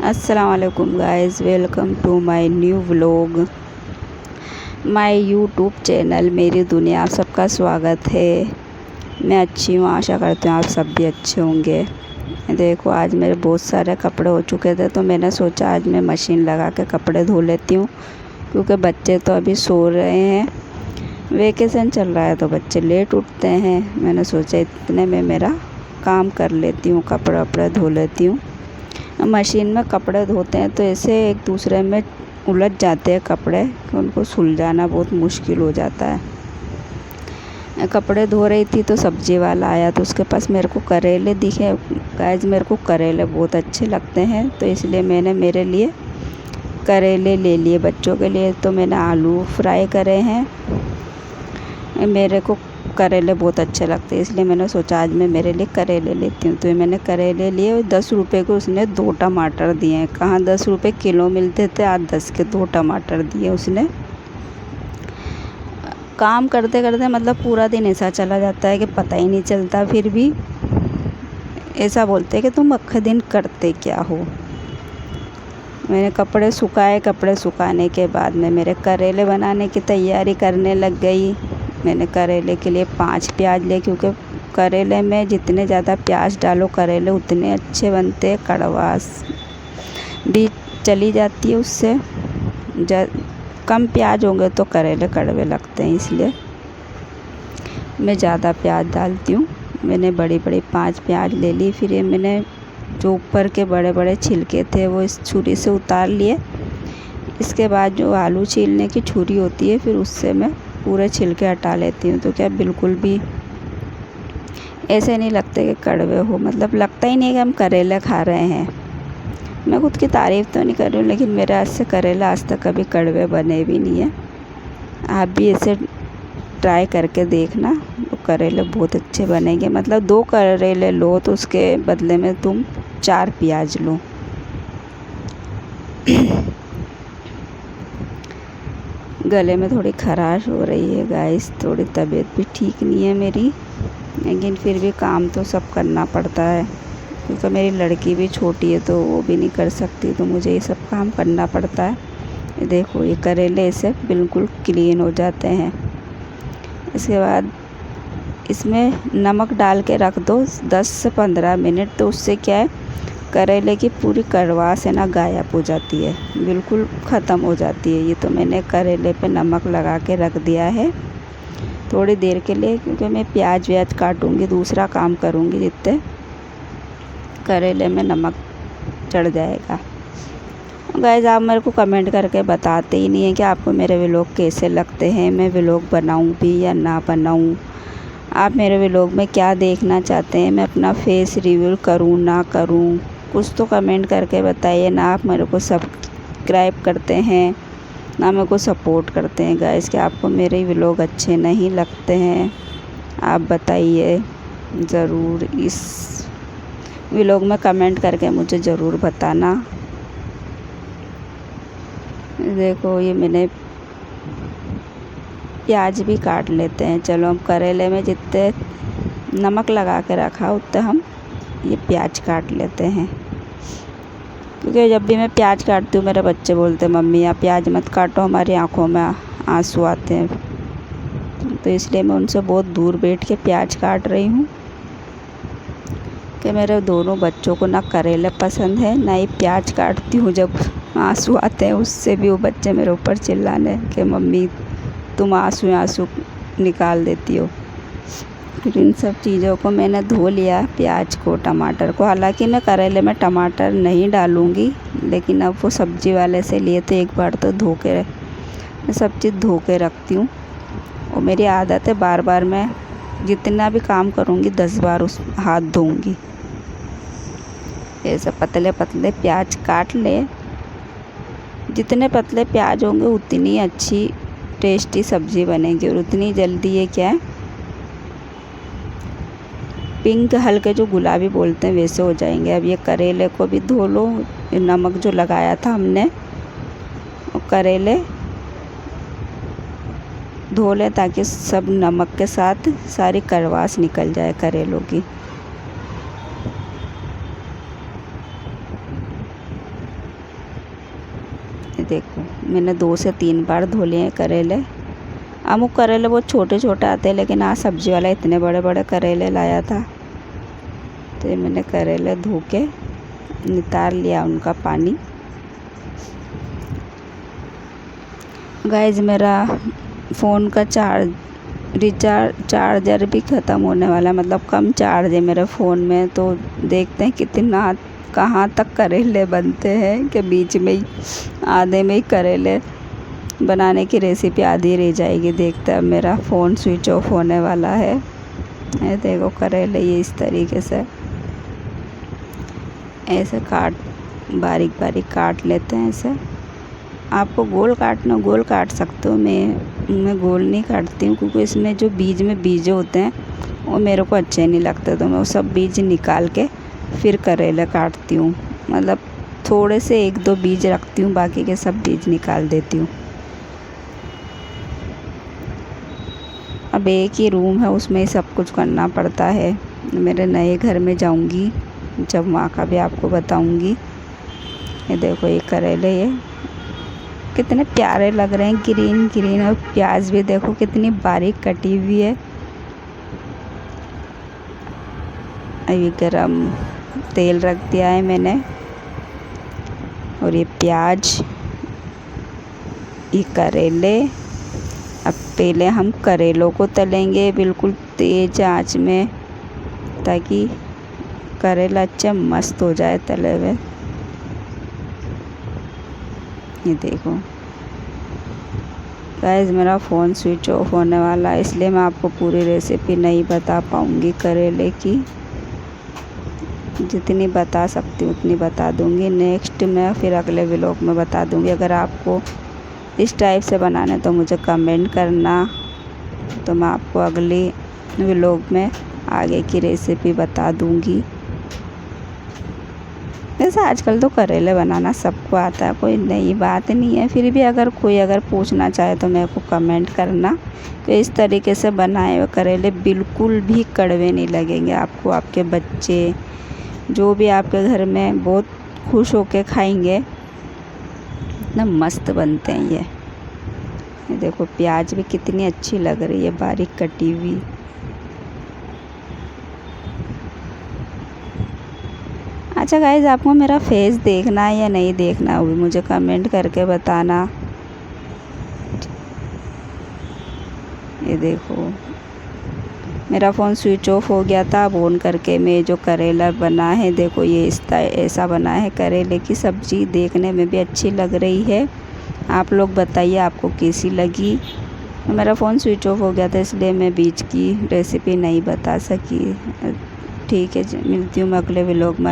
अस्सलाम वालेकुम guys, welcome to my new vlog. My YouTube channel मेरी दुनिया, आप सबका स्वागत है। मैं अच्छी हूँ, आशा करती हूँ आप सब भी अच्छे होंगे। देखो, आज मेरे बहुत सारे कपड़े हो चुके थे तो मैंने सोचा आज मैं मशीन लगा के कपड़े धो लेती हूँ, क्योंकि बच्चे तो अभी सो रहे हैं। वेकेशन चल रहा है तो बच्चे लेट उठते हैं। मैंने सोचा इतने में मेरा काम कर लेती हूँ, कपड़े वपड़े धो लेती हूँ। मशीन में कपड़े धोते हैं तो ऐसे एक दूसरे में उलझ जाते हैं कपड़े, कि उनको सुलझाना बहुत मुश्किल हो जाता है। कपड़े धो रही थी तो सब्जी वाला आया तो उसके पास मेरे को करेले दिखे। गाइस, मेरे को करेले बहुत अच्छे लगते हैं तो इसलिए मैंने मेरे लिए करेले ले लिए। बच्चों के लिए तो मैंने आलू फ्राई करे हैं। मेरे को करेले बहुत अच्छे लगते हैं इसलिए मैंने सोचा आज मैं मेरे लिए करेले लेती हूँ। तो मैंने करेले लिए और 10 रुपये के उसने 2 टमाटर दिए हैं। कहाँ 10 रुपये किलो मिलते थे, आज 10 के 2 टमाटर दिए उसने। काम करते करते मतलब पूरा दिन ऐसा चला जाता है कि पता ही नहीं चलता। फिर भी ऐसा बोलते हैं कि तुम आखिर दिन करते क्या हो। मैंने कपड़े सुखाए, कपड़े सुखाने के बाद में मेरे करेले बनाने की तैयारी करने लग गई। मैंने करेले के लिए 5 प्याज लिए, क्योंकि करेले में जितने ज़्यादा प्याज डालो करेले उतने अच्छे बनते हैं। कड़वास भी चली जाती है उससे। कम प्याज होंगे तो करेले कड़वे लगते हैं, इसलिए मैं ज़्यादा प्याज डालती हूँ। मैंने बड़ी बड़ी 5 प्याज ले ली। फिर ये मैंने जो ऊपर के बड़े बड़े छिलके थे वो इस छुरी से उतार लिए। इसके बाद जो आलू छीलने की छुरी होती है फिर उससे मैं पूरे छिलके हटा लेती हूँ। तो क्या बिल्कुल भी ऐसे नहीं लगते कि कड़वे हो, मतलब लगता ही नहीं कि हम करेले खा रहे हैं। मैं खुद की तारीफ़ तो नहीं कर रही हूँ, लेकिन मेरे हाथ से करेला आज तक कभी कड़वे बने भी नहीं है। आप भी ऐसे ट्राई करके देखना, तो करेले बहुत अच्छे बनेंगे। मतलब 2 करेले लो तो उसके बदले में तुम 4 प्याज लो। गले में थोड़ी खराश हो रही है गाइस, थोड़ी तबीयत भी ठीक नहीं है मेरी, लेकिन फिर भी काम तो सब करना पड़ता है, क्योंकि मेरी लड़की भी छोटी है तो वो भी नहीं कर सकती, तो मुझे ये सब काम करना पड़ता है। ये देखो, ये करेले ऐसे बिल्कुल क्लीन हो जाते हैं। इसके बाद इसमें नमक डाल के रख दो 10 से 15 मिनट, तो उससे क्या है करेले की पूरी कड़वास है ना गायब हो जाती है, बिल्कुल ख़त्म हो जाती है। ये तो मैंने करेले पे नमक लगा के रख दिया है थोड़ी देर के लिए, क्योंकि मैं प्याज व्याज काटूँगी, दूसरा काम करूँगी, जितने करेले में नमक चढ़ जाएगा। गाइस, आप मेरे को कमेंट करके बताते ही नहीं हैं कि आपको मेरे व्लॉग कैसे लगते हैं। मैं व्लॉग बनाऊँ भी या ना बनाऊँ, आप मेरे व्लॉग में क्या देखना चाहते हैं, मैं अपना फेस रिव्यू करूँ ना करूँ, कुछ तो कमेंट करके बताइए ना। आप मेरे को सब्सक्राइब करते हैं ना मेरे को सपोर्ट करते हैं। गाइस, कि आपको मेरे व्लॉग अच्छे नहीं लगते हैं, आप बताइए ज़रूर। इस व्लॉग में कमेंट करके मुझे ज़रूर बताना। देखो, ये मैंने प्याज भी काट लेते हैं। चलो, हम करेले में जितने नमक लगा के रखा उतने हम ये प्याज काट लेते हैं, क्योंकि जब भी मैं प्याज काटती हूँ मेरे बच्चे बोलते हैं मम्मी आप प्याज मत काटो, हमारी आँखों में आंसू आते हैं। तो इसलिए मैं उनसे बहुत दूर बैठ के प्याज काट रही हूँ, कि मेरे दोनों बच्चों को ना करेले पसंद है ना ही प्याज काटती हूँ जब आंसू आते हैं। उससे भी वो बच्चे मेरे ऊपर चिल्लाने कि मम्मी तुम आंसू निकाल देती हो। फिर इन सब चीज़ों को मैंने धो लिया, प्याज को, टमाटर को। हालांकि मैं करेले में टमाटर नहीं डालूँगी, लेकिन अब वो सब्जी वाले से लिए तो एक बार तो धो के, मैं सब चीज़ धो के रखती हूँ। और मेरी आदत है बार बार मैं जितना भी काम करूँगी 10 बार उस हाथ धोऊँगी। ऐसे पतले पतले प्याज काट ले। जितने पतले प्याज होंगे उतनी अच्छी टेस्टी सब्ज़ी बनेगी, और उतनी जल्दी ये क्या है पिंक, हल्के जो गुलाबी बोलते हैं वैसे हो जाएंगे। अब ये करेले को भी धो लो, नमक जो लगाया था हमने, और करेले धो लें ताकि सब नमक के साथ सारी कड़वास निकल जाए करेलों की। ये देखो मैंने 2 से 3 बार धो लिए हैं करेले। अमुक करेले बहुत छोटे छोटे आते हैं, लेकिन आज सब्जी वाला इतने बड़े बड़े करेले लाया था, तो ये मैंने करेले धो के नितार लिया उनका पानी। गाइस मेरा फ़ोन का चार्जर भी ख़त्म होने वाला है, मतलब कम चार्ज है मेरे फ़ोन में। तो देखते हैं कितना कहाँ तक करेले बनते हैं, कि बीच में ही आधे में ही करेले बनाने की रेसिपी आधी रह जाएगी। देखते हैं, अब मेरा फ़ोन स्विच ऑफ होने वाला है। ये देखो करेले ये इस तरीके से ऐसे बारीक बारीक काट लेते हैं। ऐसे आपको गोल काटना गोल काट सकते हो, मैं गोल नहीं काटती हूँ, क्योंकि इसमें जो बीज में बीज होते हैं वो मेरे को अच्छे नहीं लगते, तो मैं वो सब बीज निकाल के फिर करेले काटती हूँ। मतलब थोड़े से 1-2 बीज रखती हूँ, बाकी के सब बीज निकाल देती हूँ। अब एक ही रूम है, उसमें ही सब कुछ करना पड़ता है। मेरे नए घर में जाऊँगी जब, वहाँ का भी आपको बताऊँगी। ये देखो ये करेले ये कितने प्यारे लग रहे हैं, ग्रीन ग्रीन। और प्याज भी देखो कितनी बारीक कटी हुई है। अभी गरम तेल रख दिया है मैंने, और ये प्याज, ये करेले। अब पहले हम करेलों को तलेंगे बिल्कुल तेज़ आंच में, ताकि करेला अच्छा मस्त हो जाए तले हुए। ये देखो गाइस मेरा फ़ोन स्विच ऑफ होने वाला है, इसलिए मैं आपको पूरी रेसिपी नहीं बता पाऊँगी करेले की। जितनी बता सकती हूँ उतनी बता दूँगी। नेक्स्ट में फिर अगले व्लॉग में बता दूँगी। अगर आपको इस टाइप से बनाना तो मुझे कमेंट करना, तो मैं आपको अगले व्लॉग में आगे की रेसिपी बता दूँगी। वैसे आजकल तो करेले बनाना सबको आता है, कोई नई बात नहीं है। फिर भी अगर कोई पूछना चाहे तो मेरे को कमेंट करना कि इस तरीके से बनाए हुए करेले बिल्कुल भी कड़वे नहीं लगेंगे आपको। आपके बच्चे जो भी आपके घर में बहुत खुश होके खाएंगे, इतना मस्त बनते हैं ये देखो प्याज भी कितनी अच्छी लग रही है, बारीक कटी हुई। अच्छा गाइस, आपको मेरा फेस देखना है या नहीं देखना है वो भी मुझे कमेंट करके बताना। ये देखो मेरा फ़ोन स्विच ऑफ हो गया था, अब ऑन करके मैं जो करेला बना है, देखो ये ऐसा बना है। करेले की सब्ज़ी देखने में भी अच्छी लग रही है। आप लोग बताइए आपको कैसी लगी। मेरा फ़ोन स्विच ऑफ हो गया था, इसलिए मैं बीच की रेसिपी नहीं बता सकी। ठीक है, मिलती हूँ मैं अगले व्लॉग में।